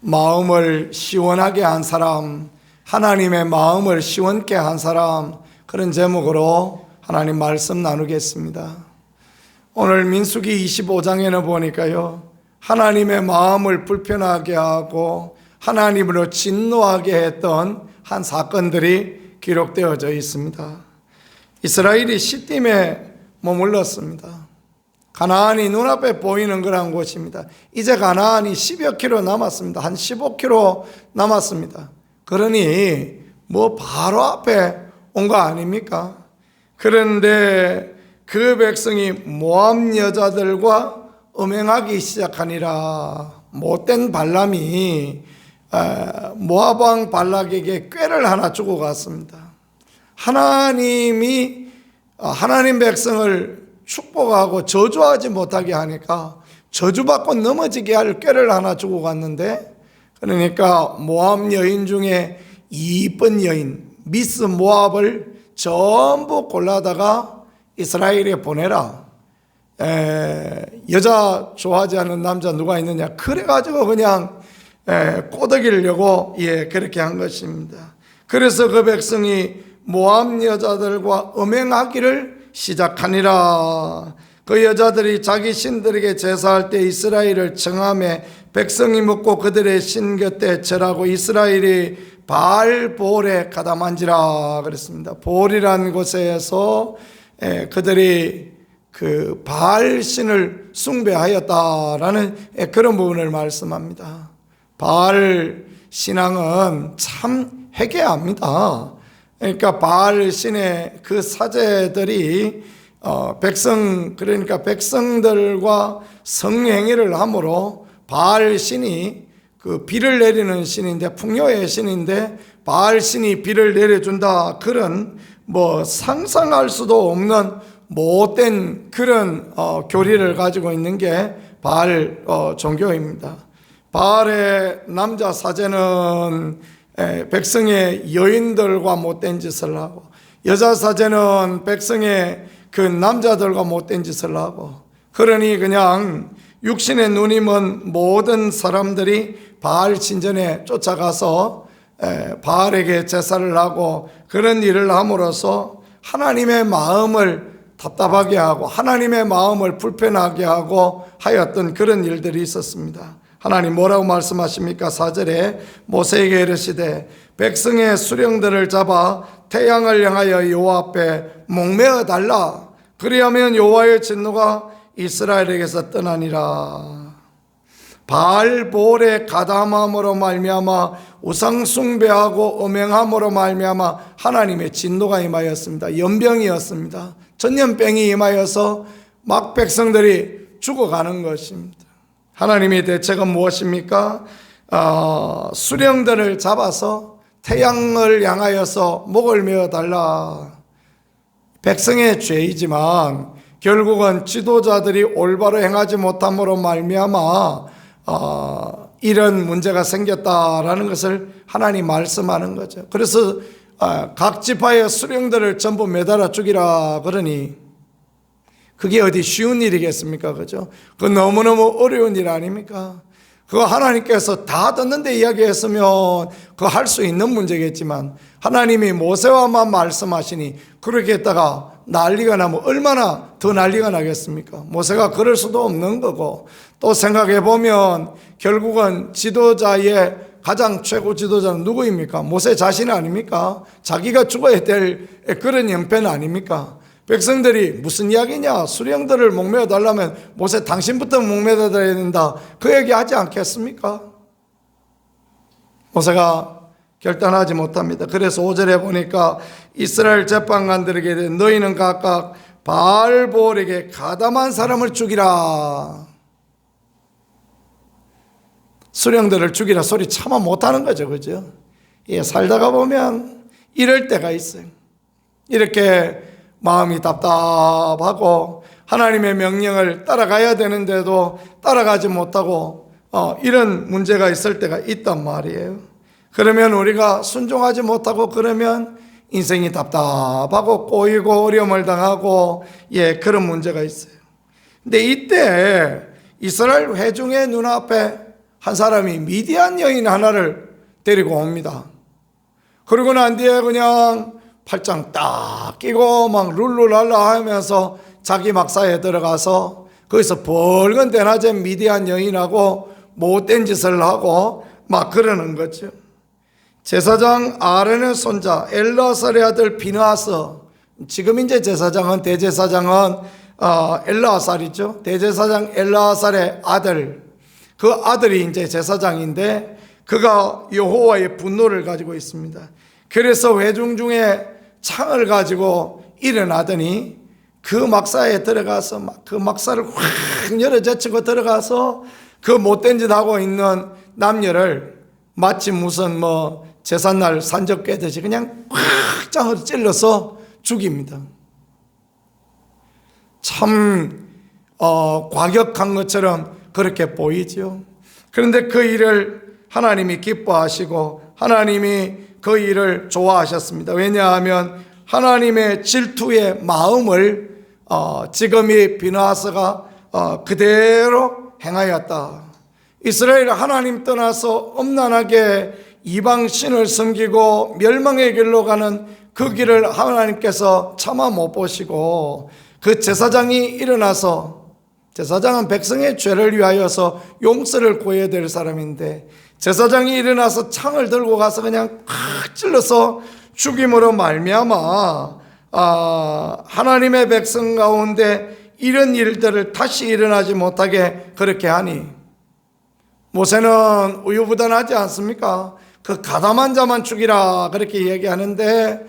마음을 시원하게 한 사람, 하나님의 마음을 시원케 한 사람, 그런 제목으로 하나님 말씀 나누겠습니다. 오늘 민수기 25장에는 보니까요, 하나님의 마음을 불편하게 하고 하나님으로 진노하게 했던 한 사건들이 기록되어져 있습니다. 이스라엘이 시딤에 머물렀습니다. 가나안이 눈앞에 보이는 그런 곳입니다. 이제 가나안이 10여 킬로 남았습니다. 한 15킬로 남았습니다. 그러니 바로 앞에 온 거 아닙니까? 그런데 그 백성이 모압 여자들과 음행하기 시작하니라. 못된 발람이 모압 왕 발락에게 꾀를 하나 주고 갔습니다. 하나님이 하나님 백성을 축복하고 저주하지 못하게 하니까 저주받고 넘어지게 할 꾀를 하나 주고 갔는데, 그러니까 모압 여인 중에 이쁜 여인 미스 모압을 전부 골라다가 이스라엘에 보내라. 여자 좋아하지 않는 남자 누가 있느냐, 그래가지고 그냥 꼬드기려고 그렇게 한 것입니다. 그래서 그 백성이 모압 여자들과 음행하기를 시작하니라. 그 여자들이 자기 신들에게 제사할 때 이스라엘을 청하며 백성이 묻고 그들의 신 곁에 절하고 이스라엘이 바알 볼에 가담한지라 그랬습니다. 볼이라는 곳에서 그들이 그 바알 신을 숭배하였다라는 그런 부분을 말씀합니다. 바알 신앙은 참 회개합니다. 그러니까 바알 신의 그 사제들이 그러니까 백성들과 성행위를 함으로 바알 신이 그 비를 내리는 신인데, 풍요의 신인데 바알 신이 비를 내려준다, 그런 상상할 수도 없는 못된 그런 교리를 가지고 있는 게 바알 종교입니다. 바알의 남자 사제는 백성의 여인들과 못된 짓을 하고, 여자 사제는 백성의 그 남자들과 못된 짓을 하고, 그러니 그냥 육신의 눈이 먼 모든 사람들이 바알 신전에 쫓아가서 바알에게 제사를 하고 그런 일을 함으로써 하나님의 마음을 답답하게 하고 하나님의 마음을 불편하게 하고 하였던 그런 일들이 있었습니다. 하나님 뭐라고 말씀하십니까? 4절에 모세에게 이르시되 백성의 수령들을 잡아 태양을 향하여 여호와 앞에 목매어 달라. 그리하면 여호와의 진노가 이스라엘에게서 떠나니라. 바알 볼에 가담함으로 말미암아 우상 숭배하고 음행함으로 말미암아 하나님의 진노가 임하였습니다. 연병이었습니다. 전염병이 임하여서 막 백성들이 죽어가는 것입니다. 하나님의 대책은 무엇입니까? 수령들을 잡아서 태양을 향하여서 목을 메어 달라. 백성의 죄이지만 결국은 지도자들이 올바로 행하지 못함으로 말미암아 이런 문제가 생겼다라는 것을 하나님 말씀하는 거죠. 그래서 각 지파의 수령들을 전부 매달아 죽이라 그러니 그게 어디 쉬운 일이겠습니까? 그죠? 그 너무너무 어려운 일 아닙니까? 그거 하나님께서 다 듣는데 이야기했으면 그거 할 수 있는 문제겠지만 하나님이 모세와만 말씀하시니 그렇게 했다가 난리가 나면 얼마나 더 난리가 나겠습니까? 모세가 그럴 수도 없는 거고, 또 생각해 보면 결국은 지도자의 가장 최고 지도자는 누구입니까? 모세 자신 아닙니까? 자기가 죽어야 될 그런 형편 아닙니까? 백성들이 무슨 이야기냐, 수령들을 목매어 달라면 모세 당신부터 목매어 달아야 된다, 그 얘기 하지 않겠습니까? 모세가 결단하지 못합니다. 그래서 5절에 보니까 이스라엘 재판관들에게 너희는 각각 바알볼에게 가담한 사람을 죽이라. 수령들을 죽이라 소리 차마 못하는 거죠. 그죠? 살다가 보면 이럴 때가 있어요. 이렇게 마음이 답답하고 하나님의 명령을 따라가야 되는데도 따라가지 못하고 이런 문제가 있을 때가 있단 말이에요. 그러면 우리가 순종하지 못하고 그러면 인생이 답답하고 꼬이고 어려움을 당하고 그런 문제가 있어요. 근데 이때 이스라엘 회중의 눈앞에 한 사람이 미디안 여인 하나를 데리고 옵니다. 그러고 난 뒤에 그냥 팔짱 딱 끼고 막 룰루랄라 하면서 자기 막사에 들어가서 거기서 벌건 대낮에 미디안 여인하고 못된 짓을 하고 막 그러는 거죠. 제사장 아론의 손자 엘르아살의 아들 비느하스, 지금 이제 제사장은 대제사장은 엘르아살이죠. 대제사장 엘르아살의 아들, 그 아들이 이제 제사장인데 그가 여호와의 분노를 가지고 있습니다. 그래서 회중 중에 창을 가지고 일어나더니 그 막사에 들어가서 막 그 막사를 확 열어젖히고 들어가서 그 못된 짓 하고 있는 남녀를 마치 무슨 제삿날 산적 깨듯이 그냥 확 장으로 찔러서 죽입니다. 참 과격한 것처럼 그렇게 보이죠. 그런데 그 일을 하나님이 기뻐하시고 하나님이 그 일을 좋아하셨습니다. 왜냐하면 하나님의 질투의 마음을 지금 이 비느하스가 그대로 행하였다. 이스라엘 하나님 떠나서 엄난하게 이방 신을 섬기고 멸망의 길로 가는 그 길을 하나님께서 차마 못 보시고 그 제사장이 일어나서, 제사장은 백성의 죄를 위하여서 용서를 구해야 될 사람인데 제사장이 일어나서 창을 들고 가서 그냥 확 찔러서 죽임으로 말미암아 하나님의 백성 가운데 이런 일들을 다시 일어나지 못하게 그렇게 하니, 모세는 우유부단하지 않습니까? 그 가담한 자만 죽이라 그렇게 얘기하는데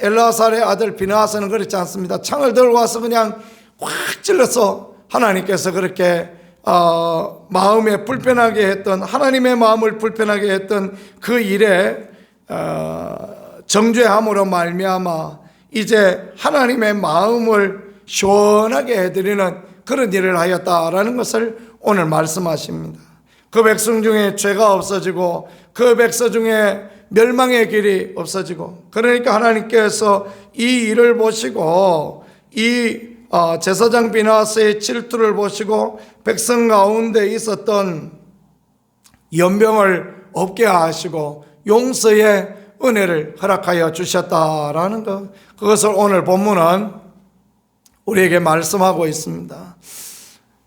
엘르아살의 아들 비느하스는 그렇지 않습니다. 창을 들고 와서 그냥 확 찔러서 하나님께서 그렇게 마음에 불편하게 했던, 하나님의 마음을 불편하게 했던 그 일에 정죄함으로 말미암아 이제 하나님의 마음을 시원하게 해드리는 그런 일을 하였다라는 것을 오늘 말씀하십니다. 그 백성 중에 죄가 없어지고 그 백성 중에 멸망의 길이 없어지고, 그러니까 하나님께서 이 일을 보시고 이 제사장 비느하스의 질투를 보시고 백성 가운데 있었던 연병을 없게 하시고 용서의 은혜를 허락하여 주셨다라는 것, 그것을 오늘 본문은 우리에게 말씀하고 있습니다.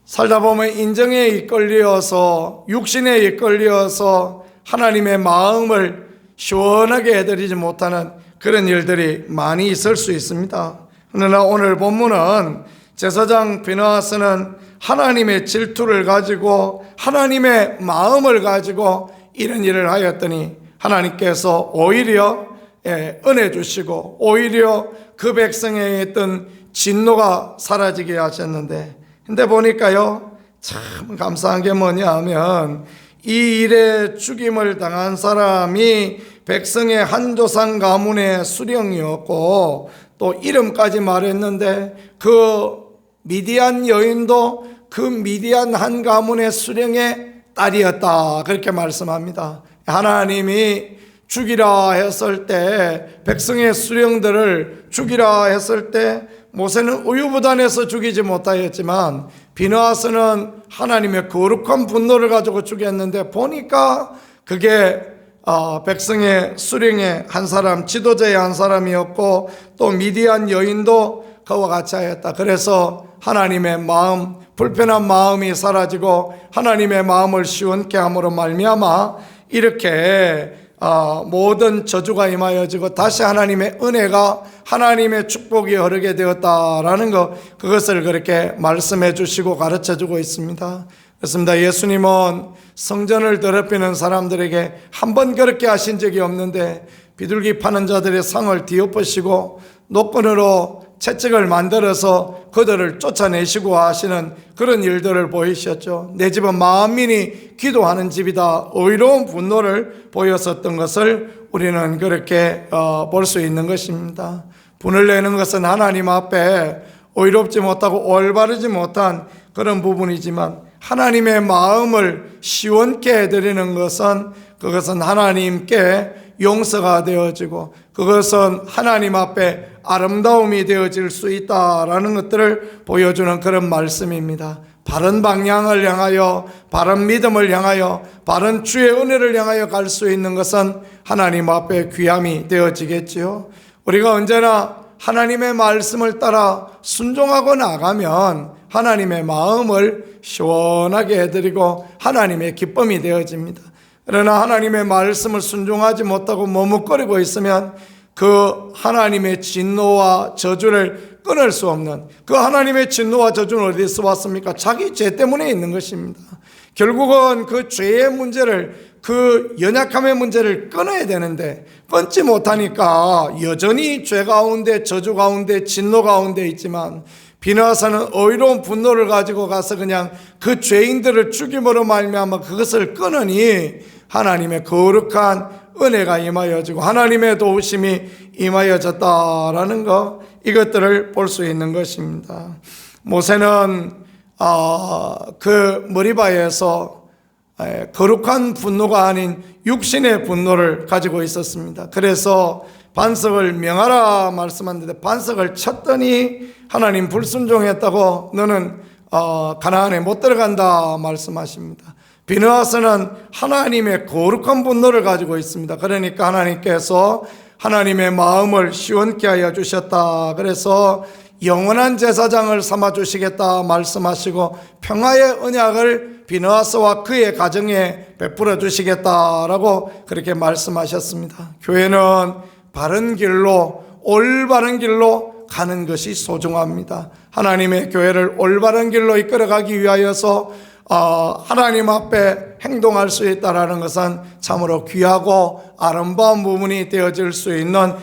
살다 보면 인정에 이끌려서, 육신에 이끌려서 하나님의 마음을 시원하게 해드리지 못하는 그런 일들이 많이 있을 수 있습니다. 그러나 오늘 본문은 제사장 비느하스는 하나님의 질투를 가지고 하나님의 마음을 가지고 이런 일을 하였더니 하나님께서 오히려 은혜 주시고 오히려 그 백성에 있던 진노가 사라지게 하셨는데, 근데 보니까요 참 감사한 게 뭐냐 하면 이 일에 죽임을 당한 사람이 백성의 한 조상 가문의 수령이었고 또 이름까지 말했는데 그 미디안 여인도 그 미디안 한 가문의 수령의 딸이었다 그렇게 말씀합니다. 하나님이 죽이라 했을 때, 백성의 수령들을 죽이라 했을 때 모세는 우유부단해서 죽이지 못하였지만 비느하스는 하나님의 거룩한 분노를 가지고 죽였는데 보니까 그게 백성의 수령의 한 사람, 지도자의 한 사람이었고 또 미디안 여인도 그와 같이 하였다. 그래서 하나님의 마음, 불편한 마음이 사라지고 하나님의 마음을 시원케 함으로 말미암아 이렇게 모든 저주가 임하여지고 다시 하나님의 은혜가, 하나님의 축복이 흐르게 되었다라는 것, 그것을 그렇게 말씀해 주시고 가르쳐 주고 있습니다. 그렇습니다. 예수님은 성전을 더럽히는 사람들에게 한 번 그렇게 하신 적이 없는데 비둘기 파는 자들의 상을 뒤엎으시고 노끈으로 채찍을 만들어서 그들을 쫓아내시고 하시는 그런 일들을 보이셨죠. 내 집은 만민이 기도하는 집이다, 의로운 분노를 보였었던 것을 우리는 그렇게 볼 수 있는 것입니다. 분을 내는 것은 하나님 앞에 의롭지 못하고 올바르지 못한 그런 부분이지만 하나님의 마음을 시원케 해드리는 것은 그것은 하나님께 용서가 되어지고 그것은 하나님 앞에 아름다움이 되어질 수 있다라는 것들을 보여주는 그런 말씀입니다. 바른 방향을 향하여, 바른 믿음을 향하여, 바른 주의 은혜를 향하여 갈 수 있는 것은 하나님 앞에 귀함이 되어지겠지요. 우리가 언제나 하나님의 말씀을 따라 순종하고 나가면 하나님의 마음을 시원하게 해드리고 하나님의 기쁨이 되어집니다. 그러나 하나님의 말씀을 순종하지 못하고 머뭇거리고 있으면 그 하나님의 진노와 저주를 끊을 수 없는, 그 하나님의 진노와 저주는 어디서 왔습니까? 자기 죄 때문에 있는 것입니다. 결국은 그 죄의 문제를, 그 연약함의 문제를 끊어야 되는데 끊지 못하니까 여전히 죄 가운데, 저주 가운데, 진노 가운데 있지만, 비나사는 의로운 분노를 가지고 가서 그냥 그 죄인들을 죽임으로 말미암아 그것을 끊으니 하나님의 거룩한 은혜가 임하여지고 하나님의 도우심이 임하여졌다라는 것, 이것들을 볼 수 있는 것입니다. 모세는 그 머리바에서 거룩한 분노가 아닌 육신의 분노를 가지고 있었습니다. 그래서 반석을 명하라 말씀하는데 반석을 쳤더니 하나님 불순종했다고 너는 가나안에 못 들어간다 말씀하십니다. 비느하스는 하나님의 거룩한 분노를 가지고 있습니다. 그러니까 하나님께서 하나님의 마음을 시원케 하여 주셨다. 그래서 영원한 제사장을 삼아 주시겠다 말씀하시고 평화의 언약을 비느하스와 그의 가정에 베풀어 주시겠다라고 그렇게 말씀하셨습니다. 교회는 바른 길로, 올바른 길로 가는 것이 소중합니다. 하나님의 교회를 올바른 길로 이끌어가기 위하여서 하나님 앞에 행동할 수 있다는 것은 참으로 귀하고 아름다운 부분이 되어질 수 있는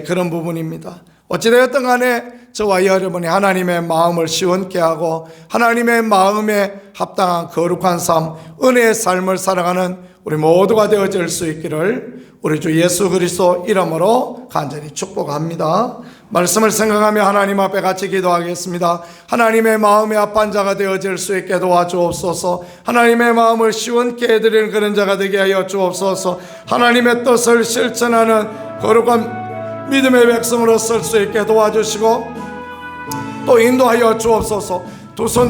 그런 부분입니다. 어찌되었든 간에 저와 여러분이 하나님의 마음을 시원케 하고 하나님의 마음에 합당한 거룩한 삶, 은혜의 삶을 살아가는 우리 모두가 되어질 수 있기를 우리 주 예수 그리스도 이름으로 간절히 축복합니다. 말씀을 생각하며 하나님 앞에 같이 기도하겠습니다. 하나님의 마음에 합한 자가 되어질 수 있게 도와주옵소서. 하나님의 마음을 시원케 해드리는 그런 자가 되게 하여 주옵소서. 하나님의 뜻을 실천하는 거룩한 믿음의 백성으로 설 수 있게 도와주시고 또 인도하여 주옵소서. 두 손